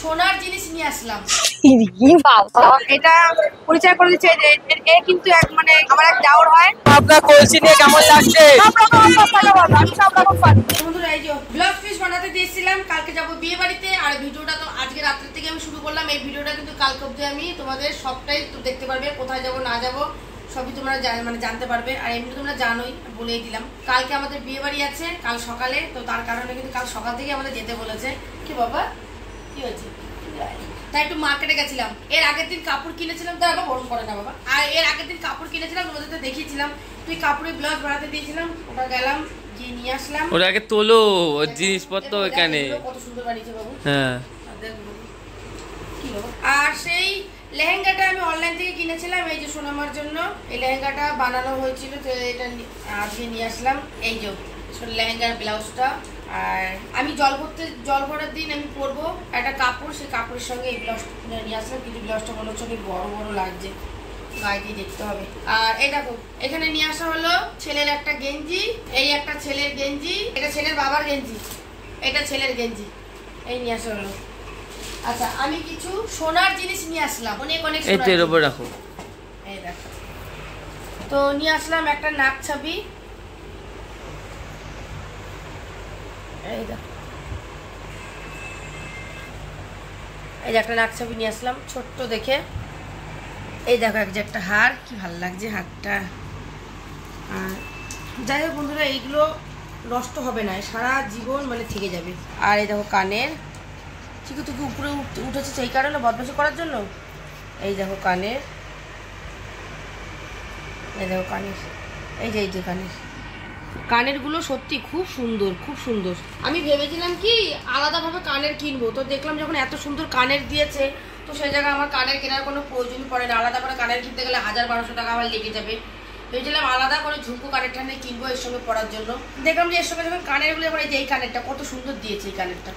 সোনার জিনিস নিয়ে আসলাম। এটা পরিচয় করে দিচ্ছে এ কিন্তু এক মানে আমার এক দেওর হয়। আপনার কলসি নিয়ে কেমন লাগছে? বন্ধুরা এই যে ব্লগ ফিশ বানাতে দিয়েছিলাম, কালকে যাবো বিয়ে বাড়িতে। আর ভিডিওটা তো আজকে রাত্রে থেকে আমি শুরু করলাম। এই ভিডিওটা কিন্তু কালকে অবধি আমি তোমাদের সবটাই দেখতে পারবে, কোথায় যাবো না যাবো সবই তোমরা মানে জানতে পারবে। আর এমনি তোমরা জানোই, বলেই দিলাম কালকে আমাদের বিয়ে বাড়ি আছে কাল সকালে, তো তার কারণে কিন্তু কাল সকাল থেকে আমাদের যেতে বলেছে। কি বাবা কি হয়েছে? তাই একটু মার্কেটে গেছিলাম। এর আগের দিন কাপড় কিনেছিলাম, তাই আবার গরম করে না বাবা। আর এর আগের দিন কাপড় কিনেছিলাম, তোমাদের তো দেখিয়েছিলাম। তুই কাপড়ের ব্লাউজ বানাতে দিয়েছিলাম, ওটা গেলাম গিয়ে নিয়ে আসলাম। ওর আগে তোলো ওর জিনিসপত্র এখানে কত সুন্দর বানিয়েছে বাবু। হ্যাঁ কি বাবা। আর সেই লেহেঙ্গাটা আমি অনলাইন থেকে কিনেছিলাম এই যে সোনামার জন্য। এই লেহেঙ্গাটা বানানো হয়েছিল, তো এটা আজকে নিয়ে আসলাম। এই যে লেহেঙ্গার ব্লাউজটা। আর আমি জল ভরার দিন আমি পরবো একটা কাপড়, সেই কাপড়ের সঙ্গে এই ব্লাউজটা নিয়ে আসলাম। কিন্তু ব্লাউজটা মনে হচ্ছে অনেক বড় বড় লাগছে, গায়ে দিয়ে দেখতে হবে। আর এই দেখো এখানে নিয়ে আসা হলো ছেলের একটা গেঞ্জি, এই একটা ছেলের গেঞ্জি, এটা ছেলের বাবার গেঞ্জি, এটা ছেলের গেঞ্জি, এই নিয়ে আসা হলো। আচ্ছা আমি কিছু সোনার জিনিস নিয়ে আসলাম, অনেক অনেক এই তের উপর রাখো। এই দেখো তো নিয়ে আসলাম একটা নাক ছাবি, এই দেখো এই যে একটা নাক ছাবি নিয়ে আসলাম ছোট্ট দেখে। এই দেখো একটা হার, কি ভালো লাগছে হারটা। আর যাই হোক বন্ধুরা, এইগুলো নষ্ট হবে না, সারা জীবন মানে থেকে যাবে। আর এই দেখো কানের, ঠিক তুই উপরে উঠেছে সেই কারণে বদমাশি করার জন্য। এই দেখো কানের, এই দেখো কানের, এই যে কানেরগুলো সত্যি খুব সুন্দর, খুব সুন্দর। আমি ভেবেছিলাম কি আলাদাভাবে কানের কিনবো, তো দেখলাম যখন এত সুন্দর কানের দিয়েছে, তো সেই জায়গায় আমার কানের কেনার কোনো প্রয়োজন পড়ে না। আলাদা করে কানের কিনতে গেলে 1000-1200 টাকা আমার লেগে যাবে। ভেবেছিলাম আলাদা করে ঝুমকো কানের টানে কিনবো এর সঙ্গে পরার জন্য। দেখলাম যে এর সঙ্গে যখন কানেরগুলো, এবার এই যে এই কানেরটা কত সুন্দর দিয়েছে, এই কানেরটা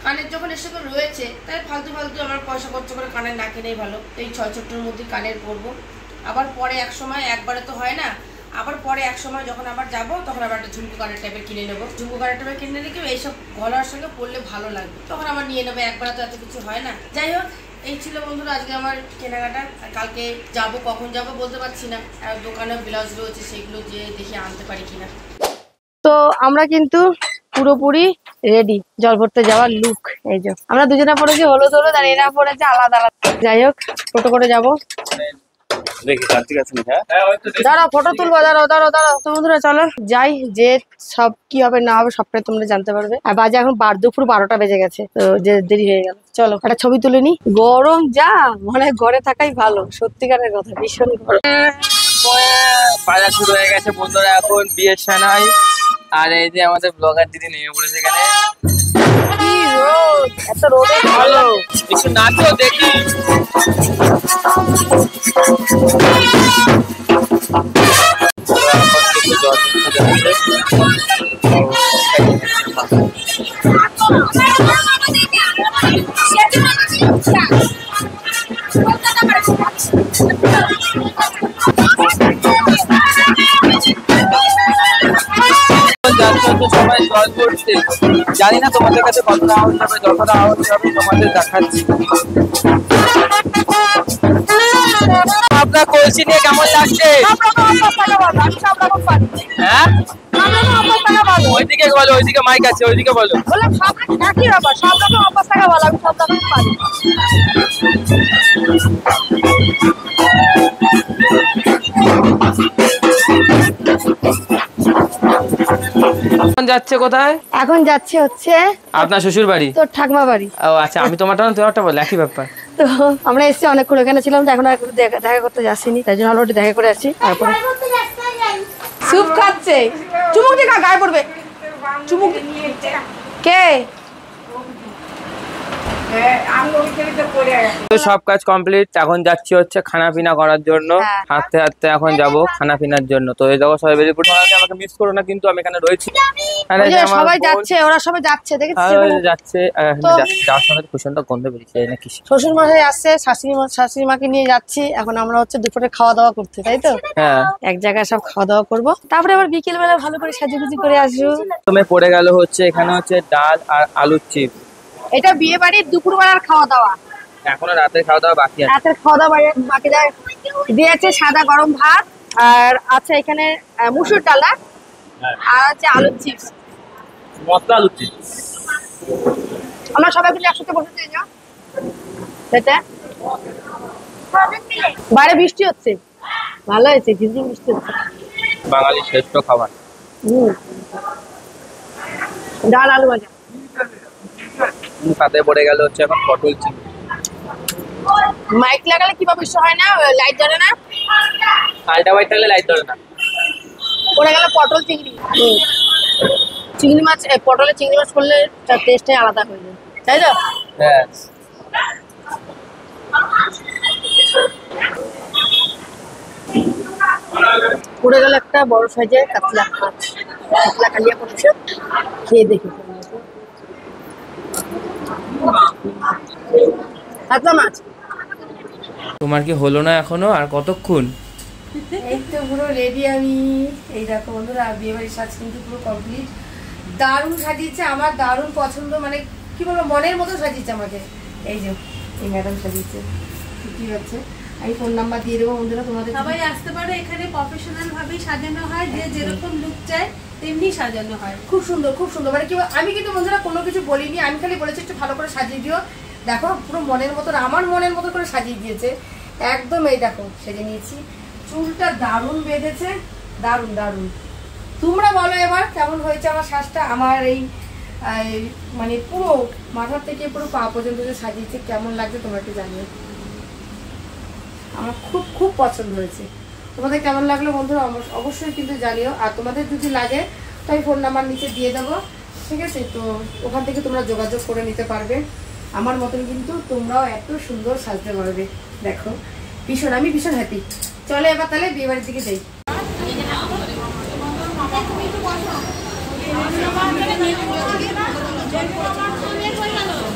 কানের যখন এর সঙ্গে রয়েছে, তাই ফালতু আমার পয়সা খরচ করে কানের না কিনেই ভালো। এই 6-6টার মধ্যে কানের পরবো। আবার পরে এক সময়, একবারে তো হয় না, আবার পরে এক সময় যখন আবার যাবো তখন আবার একটা ঝুমকো কানের টাইপের কিনে নেবো। ঝুমকো কানের টাইপের কিনে নিলে কি এইসব গলার সঙ্গে পরলে ভালো লাগবে, তখন আবার নিয়ে নেবো। একবার তো এত কিছু হয় না। যাই হোক এই ছিল বন্ধুরা আজকে আমার কেনাকাটা। কালকে যাব, কখন যাব বলতে পারছি না। আর দোকানে ব্লাউজ রয়েছে, সেগুলো যে দেখে আনতে পারি কিনা। তো আমরা কিন্তু পুরোপুরি রেডি জল ভরতে যাওয়ার লুক। এই যে আমরা দুজনে পড়েছি হলুদ হলুদ, আর এরা পড়েছে আলাদা আলাদা। যাই হোক টোটো করে যাবো। দাঁড়াও ফটো তুলবো, দাঁড়াও। তো বন্ধুরা চলো যাই, যে সব কি হবে না হবে সবটাই তোমরা জানতে পারবে। আর বাজে এখন দুপুর 12টা বেজে গেছে, তো যে দেরি হয়ে গেল। চলো একটা ছবি তুলে নি। গরম যা, মানে ঘরে থাকাই ভালো, সত্যিকারের কথা, ভীষণ গরম। বাজার শুরু হয়ে গেছে বন্ধুরা, এখন বিয়ের সানাই। আর এই যে আমাদের ব্লগার দিদি নেমে পড়েছে এখানে। কি রোদ, এত রোদে ভালো একটু নাচো দেখি। সবাই জল করছে, জানি না তোমাদের কাছে কতটা আওয়াজ হবে, যতটা আওয়াজ হবে তোমাদের দেখাচ্ছি। আপনার কলসি নিয়ে কেমন লাগছে? হ্যাঁ ওইদিকে বলো, ওইদিকে মাইক আছে, ওইদিকে বলো। যাচ্ছে কোথায়? এখন যাচ্ছে হচ্ছে আপনার শ্বশুর বাড়ি, তোর ঠাকমা বাড়ি। ও আচ্ছা, আমি তোমারটা না তোমারটা বল, একই ব্যাপার। তো আমরা এসেছি অনেকক্ষণ, এখানে ছিলাম, তো এখন আর দেখা করতে যাচ্ছিনি, তাই জন্য অলরেডি দেখা করে আসছি। তারপরে স্যুপ খাচ্ছে, চুমুক দিয়ে গায়ে পড়বে, চুমুক কে? তো সব কাজ কমপ্লিট, এখন যাচ্ছি হচ্ছে খানা পিনা করার জন্য। হাঁটতে হাঁটতে এখন যাবো খানা পিনার জন্য। তো এই দেখো সবাই বেরিয়ে পড়ছে, আমাকে মিস করো না কিন্তু আমি এখানে রয়েছি। সবাই যাচ্ছে, ওরা সবাই যাচ্ছে, দেখেছিস যাচ্ছে। যাওয়ার সময় প্রচন্ড গন্ধ বেরিয়েছে নাকি। শ্বশুর মশাই আসছে, শাশুড়ি মাকে নিয়ে যাচ্ছি। এখন আমরা হচ্ছে দুপুরে খাওয়া দাওয়া করতে, তাই তো? হ্যাঁ, এক জায়গায় সব খাওয়া দাওয়া করবো, তারপরে আবার বিকেল বেলা ভালো করে সাজুগুজি করে আসবো। তুমি পড়ে গেল হচ্ছে এখানে হচ্ছে ডাল আর আলুর চিপস। এটা বিয়ে বাড়ির দুপুরবেলার খাওয়া দাওয়া। এখনো রাতের খাওয়া দাওয়া বাকি আছে। রাতের খাওয়া দাওয়া বাকি দিয়েছে সাদা গরম ভাত, আর আছে এখানে মুসুর ডালা, আর আছে আলুর চিপস, মশলা আলুর চিপস। আমরা সবাই মিলে একসাথে বসেছি সেটা। বাইরে বৃষ্টি হচ্ছে, ভালো হয়েছে, ঝিমঝিম বৃষ্টি হচ্ছে। বাঙালি শ্রেষ্ঠ খাবার। ডাল আলু ভাজা। সাথে পড়ে গেল হচ্ছে এখন পটল চিংড়ি। মাইক লাগালে কি সমস্যা হয় না, লাইট জ্বলে না। আলটা বাইট থাকলে লাইট ধরে না। পড়ে গেল পটল চিংড়ি। চিংড়ি মাছ, পটলে চিংড়ি মাছ করলে তার টেস্টটাই আলাদা হয়ে যায়, তাই তো? হ্যাঁ। পড়ে গেল একটা বড় সাইজের কাতলা মাছ, কাতলা কালিয়া পড়ছে, খেয়ে দেখি। কাতলা মাছ। তোমার কি হলো না এখনো? আর কতক্ষণ? এই তো পুরো রেডি আমি। এই দেখো বন্ধুরা, বিয়ে বাড়ির সাজ কিন্তু পুরো কমপ্লিট। দারুণ সাজিয়েছে, আমার দারুণ পছন্দ, মানে কি বলবো, মনের মতো সাজিয়েছে আমাকে। এই যে এই ম্যাডাম সাজিয়েছে, কি হচ্ছে। আমি ফোন নাম্বার দিয়ে দেবো বন্ধুরা, তোমাদের সবাই আসতে পারো। এখানে প্রফেশনাল ভাবেই সাজানো হয়, যে যেরকম লুক চায় তেমনি সাজানো হয়। খুব সুন্দর, খুব সুন্দর। মানে কি আমি কিন্তু বন্ধুরা কোনো কিছু বলিনি, আমি খালি বলেছি একটু ভালো করে সাজিয়ে দিও। দেখো পুরো মনের মতো, আমার মনের মতো করে সাজিয়ে দিয়েছে একদম। এই দেখো সেজে নিয়েছি, চুলটা দারুণ বেঁধেছে, দারুণ দারুণ। তোমরা বলো এবার কেমন হয়েছে আমার সাজটা। আমার এই মানে পুরো মাথা থেকে পুরো পা পর্যন্ত যে সাজিয়েছে, কেমন লাগছে তোমরা একটু জানিও। আমার খুব খুব পছন্দ হয়েছে। তোমাদের কেমন লাগলো বন্ধুরা অবশ্যই কিন্তু জানিও। আর তোমাদের যদি লাগে তো আমি ফোন নাম্বার নিচে দিয়ে দেবো, ঠিক আছে? তো ওখান থেকে তোমরা যোগাযোগ করে নিতে পারবে। আমার মতন কিন্তু তোমরাও এত সুন্দর সাজতে পারবে। দেখো ভীষণ, আমি ভীষণ হ্যাপি। চলো এবার তাহলে বিয়ে বাড়ির দিকে যাই।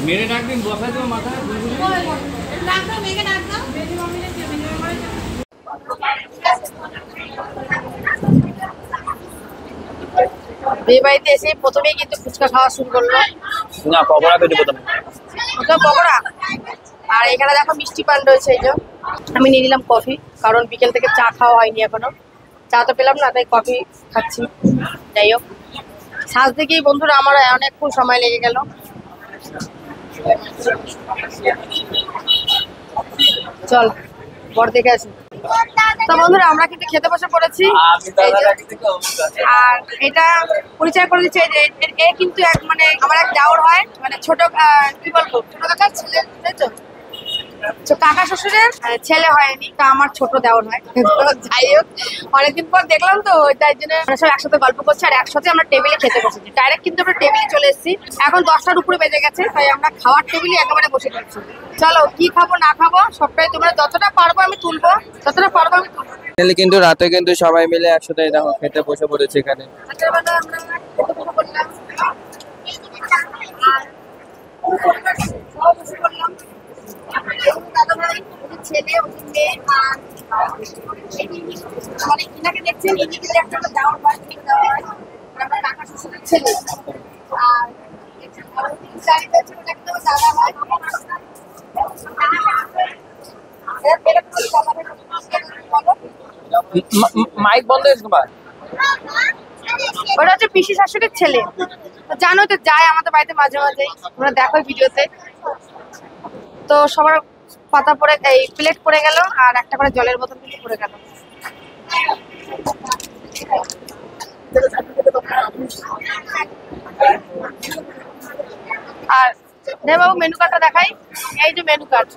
মেরে ডাকদিন, বসাই দেবো মাথায়। বিয়ে বাড়িতে এসে প্রথমেই কিন্তু ফুচকা খাওয়া শুরু করলো। না, পকোড়া খেতে প্রথমে। ওটা পকোড়া। আর এখানে দেখো মিষ্টি পান রয়েছে। এই যে আমি নিয়ে নিলাম কফি, কারণ বিকেল থেকে চা খাওয়া হয়নি এখনো, চা তো পেলাম না, তাই কফি খাচ্ছি। যাই হোক, সাজ দেখেই বন্ধুরা আমার অনেকক্ষণ সময় লেগে গেল। চল পর দেখে আসি। তো বন্ধুরা আমরা কিন্তু খেতে বসে পড়েছি। আর এটা পরিচয় করে দিচ্ছে, এ কিন্তু এক মানে আমার এক দেওর হয়, মানে ছোট কি বলবো, ছোট কাকার ছেলে, তাই তো? কাকা শ্বশুরের ছেলে হয়নি, তা আমার ছোট দেওর হয়। যাই হোক, অনেকদিন পর দেখলাম তো, তাই জন্য আমরা সব একসাথে গল্প করছি আর একসাথে আমরা টেবিলে খেতে বসেছি। ডাইরেক্ট কিন্তু আমরা টেবিলে চলে এসেছি। এখন 10টার উপরে বেজে গেছে, তাই আমরা খাওয়ার টেবিলে একেবারে বসে পড়ছি। চলো কি খাবো না খাবো সবটাই তোমরা, যতটা পারবো আমি তুলবো, যতটা পারবো আমি তুলবো। কিন্তু রাতে কিন্তু সবাই মিলে একসাথে দেখো খেতে বসে পড়েছে এখানে। রাত্রেবেলা আমরা খেতে বসে পড়লাম, আর বসে পড়লাম। ছেলে ওদের মেয়ে মানে ইনাকে দেখছেন, ইনি কিন্তু একটা দেওয়ার হয়, আমার কাকা শ্বশুরের ছেলে। আর দাদা হয়। মাইক বন্ধ হয়েছে তোমার? ওটা হচ্ছে পিসি শাশুড়ির ছেলে, জানো তো, যায় আমাদের বাড়িতে মাঝে মাঝে, তোমরা দেখো ভিডিওতে। তো সবার পাতা পড়ে, এই প্লেট পড়ে গেল, আর একটা করে জলের বোতল কিন্তু পড়ে গেল। আর রে বাবু মেনু কার্ডটা দেখাই। এই যে মেনু কার্ড,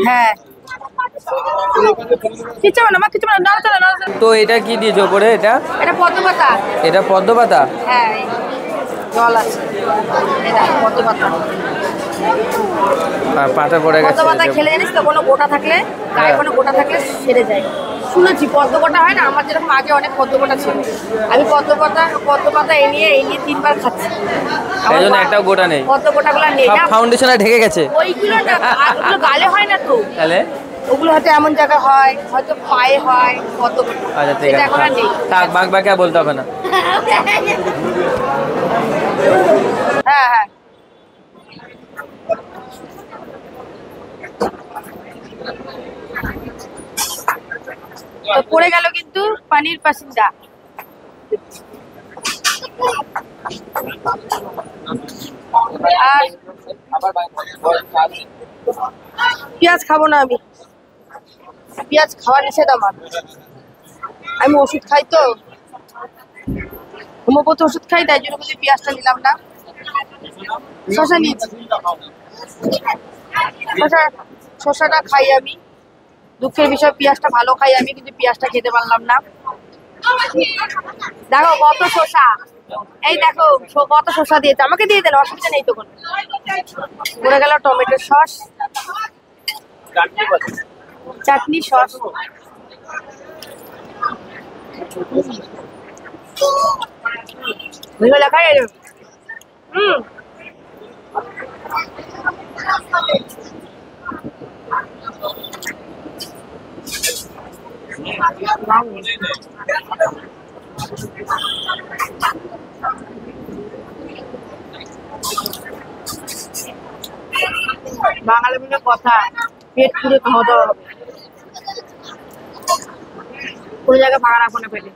হ্যাঁ কিছু না, আমার কিছু না, না চলে না। তো এটা কি দিয়েছো উপরে? এটা এটা পদ্ম পাতা। এটা পদ্ম পাতা? হ্যাঁ জল আছে, এটা পদ্ম পাতা। আর পাতা পড়ে গেছে। পদ্ম পাতা খেলে জানিস তো, কোনো গোটা থাকলে, গায়ে কোনো গোটা থাকলে সেরে যায়। শুনেছি পদ্ম গোটা হয় না, আমার যেরকম আগে অনেক পদ্ম গোটা ছিল, আমি পদ্ম পাতা এই নিয়ে 3বার খাচ্ছি। এই জন্য একটাও গোটা নেই, পদ্ম গোটাগুলো নেই, সব ফাউন্ডেশনে ঢেকে গেছে। ওইগুলো না, ওগুলো গালে হয় না তো, তাহলে ওগুলো হয়তো এমন জায়গায় হয়, হয়তো পায়ে হয়, কত আচ্ছা ঠিক এটা আছে, এখন আর নেই। থাক বাক বাকি আর বলতে হবে না। হ্যাঁ হ্যাঁ তো পড়ে গেল কিন্তু পানির পাসিন্দা। আর পেঁয়াজ খাবো না আমি, পেঁয়াজ খাওয়া নিষেধ আমার। আমি ওষুধ খাই তো, হোমিওপ্যাথি ওষুধ খাই, তাই জন্য বুঝি পেঁয়াজটা নিলাম না। শশা নিয়েছি, শশাটা খাই আমি। দুঃখের বিষয় পেঁয়াজটা ভালো খাই আমি, কিন্তু পেঁয়াজটা খেতে পারলাম না। দেখো কত শশা, এই দেখো কত শশা দিয়েছে, আমাকে দিয়ে দেন, অসুবিধা নেই তো কোনো। পড়ে গেল টমেটো সস, চাটনি সস। লেখা বাঙালি বলে কথা, পেট পুরে খাওয়া দাওয়া হবে, কোনো জায়গায় ভাঙা রাখবো না পেটে।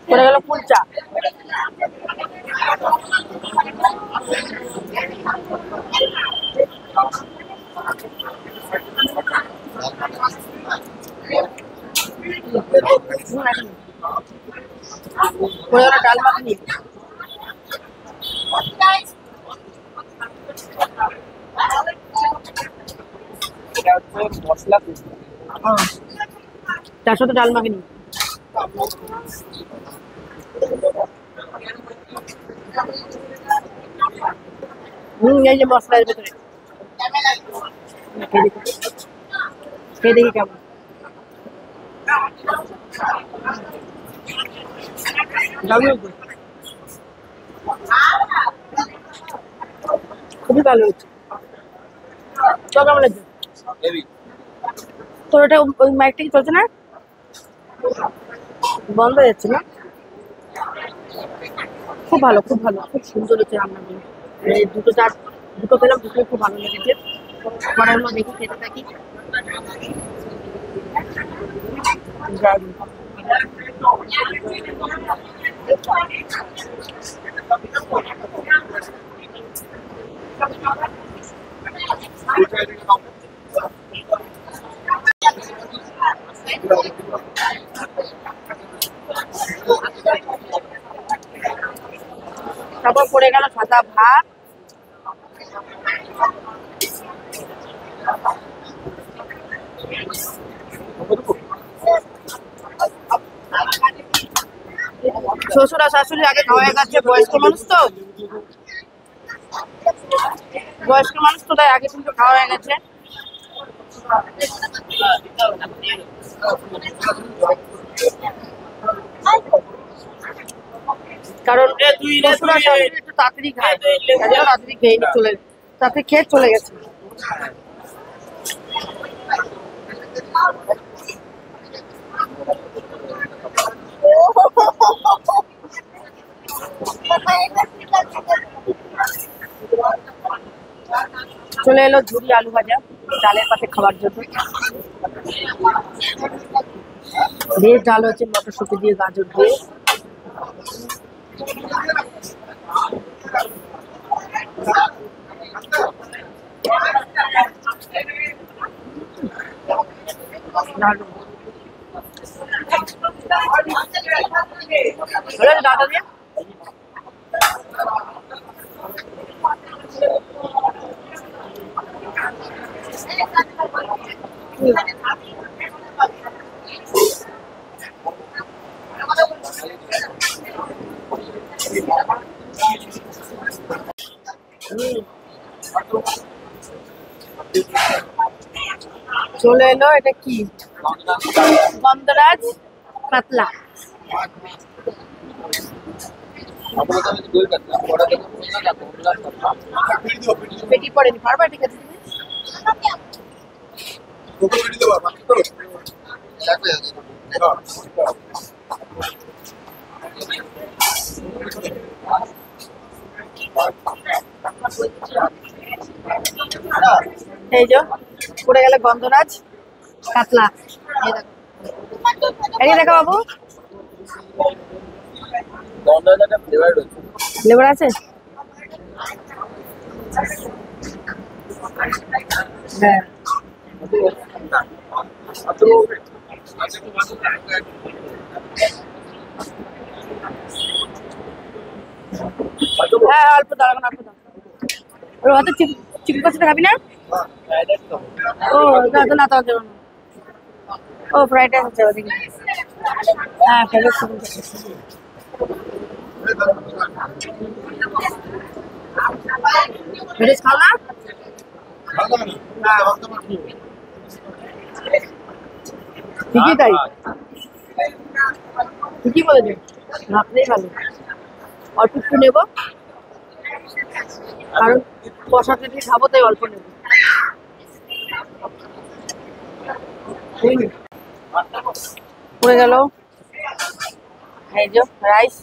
পড়ে গেল কুলচা, পড়ে গেল ডাল মাখনি। মশলা তার সাথে ডাল মাখিনি। এই যে মশলার ভেতরে খেয়ে দেখি কেমন। খুবই ভালো হয়েছে, তো কেমন লাগছে তোর? ওটা ওই মাইকটা কি চলছে না, বন্ধ হয়ে যাচ্ছে না? খুব ভালো, খুব ভালো, খুব সুন্দর হচ্ছে রান্নাগুলো। এই দুটো পেলাম, দুটো খুব ভালো লেগেছে। পরের মধ্যে দেখি খেতে থাকি। তারপর পড়ে গেল সাদা ভাত, শ্বশুর আর শাশুড়ি আগে খাওয়া গেছে, বয়স্ক মানুষ তো, তাই আগে কিন্তু খাওয়া হয়ে গেছে। কারণ শ্বশুর আর শাশুড়ি একটু তাড়াতাড়ি খায়, তাড়াতাড়ি খেয়ে চলে, তাড়াতাড়ি খেয়ে চলে গেছে। চলে এলো ঝুরি আলু ভাজা ডালের পাশে খাওয়ার জন্য। বেশ ডাল হচ্ছে মটরশুঁটি দিয়ে, গাজর দিয়ে। ডালটা দিয়ে চলে এলো, এটা কি গন্ধরাজ কাতলা। পেটি পড়েনি, পারবা ঠিক আছে? এই যে পড়ে গেলে গন্ধরাজ কাতলা। এই দেখো বাবু, লেবার আছে? হ্যাঁ হ্যাঁ, অল্প দাও, এখন অল্প দাও। ওর হাতে চিকেন কষাটা খাবি না? ও তো না, তাও দেবো না। ও ফ্রাইড রাইস আছে ওদিকে। হ্যাঁ ফ্রাইড রাইস ভেজ খাও না? ঠিকই তাই, ঠিকই বলেছে, ভাবলেই ভালো। অল্প একটু নেবো, কারণ কষাতে দিয়ে খাবো তাই অল্প নেবো। পড়ে গেল এই যে রাইস।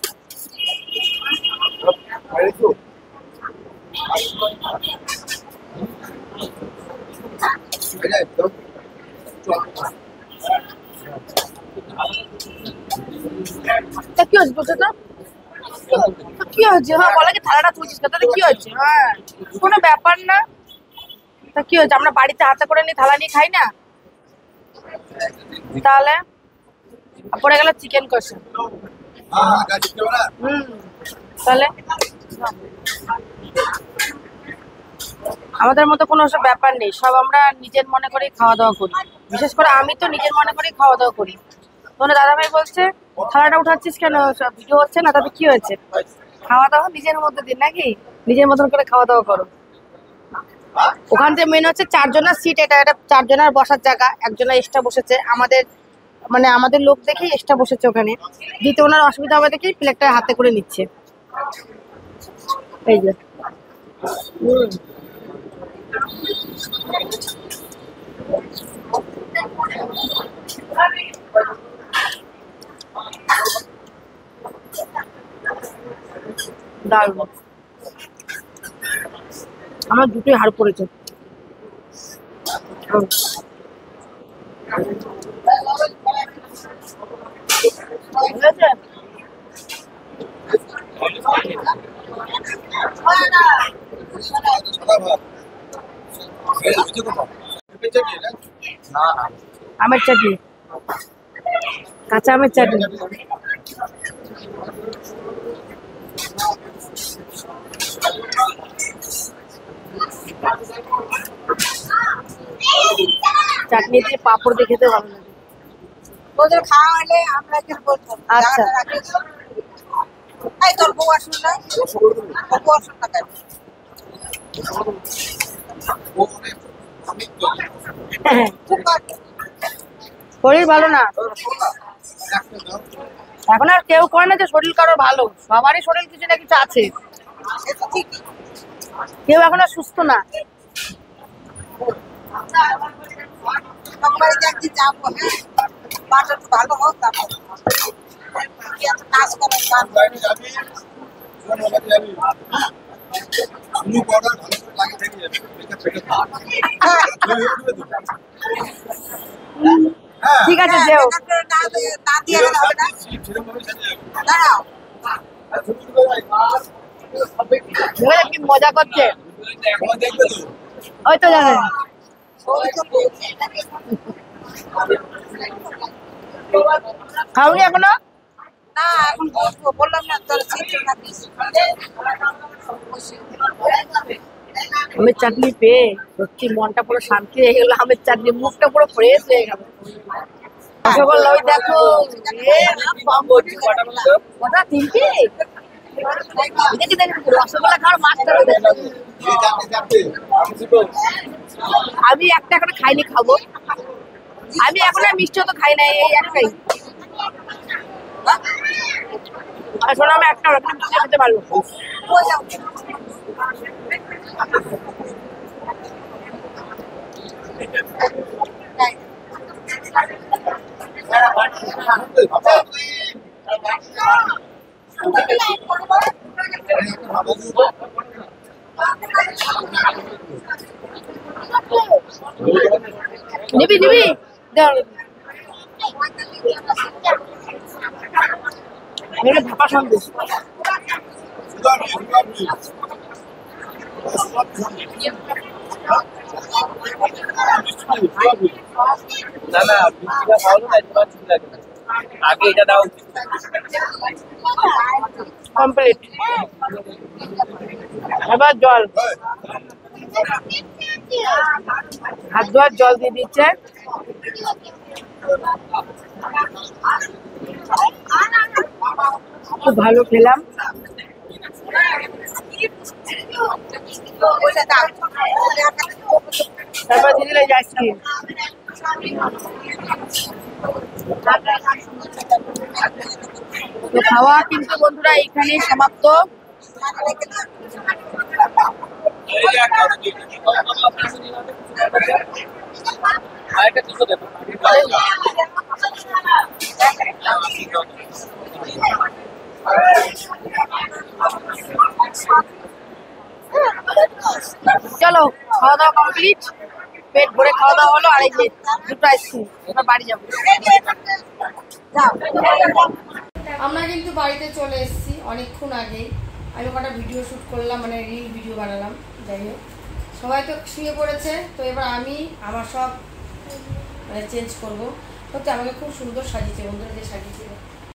তা কি হচ্ছে বলছো তো? কি হচ্ছে? হ্যাঁ বলে কি থালাটা তুলছিস না, তাহলে কি হচ্ছে? হ্যাঁ কোনো ব্যাপার না। তা কি হচ্ছে, আমরা বাড়িতে হাতে করে নিয়ে থালা নিয়ে খাই না? তাহলে পড়ে গেল চিকেন কষা। তাহলে আমাদের মতো কোনো ওসব ব্যাপার নেই, সব আমরা নিজের মনে করেই খাওয়া দাওয়া করি। বিশেষ করে আমি তো নিজের মনে করেই খাওয়া দাওয়া করি। তোমরা দাদা ভাই বলছে থালাটা উঠাচ্ছিস কেন, সব ভিডিও হচ্ছে না? তাতে কি হয়েছে? খাওয়া দাওয়া নিজের মধ্যে দিন নাকি, নিজের মতন করে খাওয়া দাওয়া করো। ওখান থেকে মেন হচ্ছে 4 জনের সিট, এটা 4 জনের বসার জায়গা, একজনের এক্সট্রা বসেছে। আমাদের লোক দেখেই এক্সট্রা বসেছে ওখানে, দিতে ওনার অসুবিধা হবে দেখেই প্লেটটা হাতে করে নিচ্ছে। এই যে দারুণ, আমার দুটোই হাড় পড়েছে। আমের চাটনি, কাঁচা আমের চাটনি। চাটনি দিয়ে পাঁপড় দিয়ে খেতে ভালো লাগে। ওদের খাওয়া হলে আমরা কি বলবো? আচ্ছা এই তোর বউ আসুন না, বউ আসুন না কেন? শরীর ভালো না এখন, আর কেউ করে না যে শরীর কারো ভালো, সবারই শরীর কিছু না কিছু আছে, এটা ঠিকই। কেউ এখন আর সুস্থ না। বাড়িতে একদিন যাবো, হ্যাঁ বাটা একটু ভালো হোক, তারপর নাচ করো, গান ঠিক আছে যেও, না দিয়ে গেলে হবে না। দাঁড়াও, কি মজা করছে, ওই তো জানেন। খাওনি এখনো? না এখন বসবো, বললাম না তোর চিঠি থাকিস। আমের চাটনি পেয়ে সত্যি মনটা পুরো শান্তি হয়ে গেল। আমের চাটনি, মুখটা পুরো ফ্রেশ হয়ে গেল। রসগোল্লা ওই দেখো, ওটা 3টে। দেখি দেখি রসগোল্লা খাওয়ার মাছটা। আমি একটা এখনো খাইনি, খাবো। আমি এখন আর মিষ্টি তো খাই না, এই একটাই। আর শোনো আমি একটা মিষ্টি খেতে পারবো। নিবি নিবি ভাপা সন্দেশ। না না মিষ্টিটা খাওয়ালো না তোমার ঠিক লাগে না। আগে এটা দাও। কমপ্লিট। এবার জল, হাত ধোয়ার জল দিয়ে দিচ্ছে। খুব ভালো খেলাম। তারপর দিয়ে দিলে আইসক্রিম। তো খাওয়া কিন্তু বন্ধুরা এইখানেই সমাপ্ত। চলো খাওয়া দাওয়া কমপ্লিট, পেট ভরে খাওয়া দাওয়া হলো। আর এই যে দুটো আইসক্রিম, এবার বাড়ি যাবো। আমরা কিন্তু বাড়িতে চলে এসেছি অনেকক্ষণ আগেই। আমি কটা ভিডিও শ্যুট করলাম, মানে রিল ভিডিও বানালাম। যাই হোক, সবাই তো শুয়ে পড়েছে, তো এবার আমি আমার সব মানে চেঞ্জ করবো। সত্যি আমাকে খুব সুন্দর সাজিয়েছে বন্ধুরা, যে সাজিয়েছিল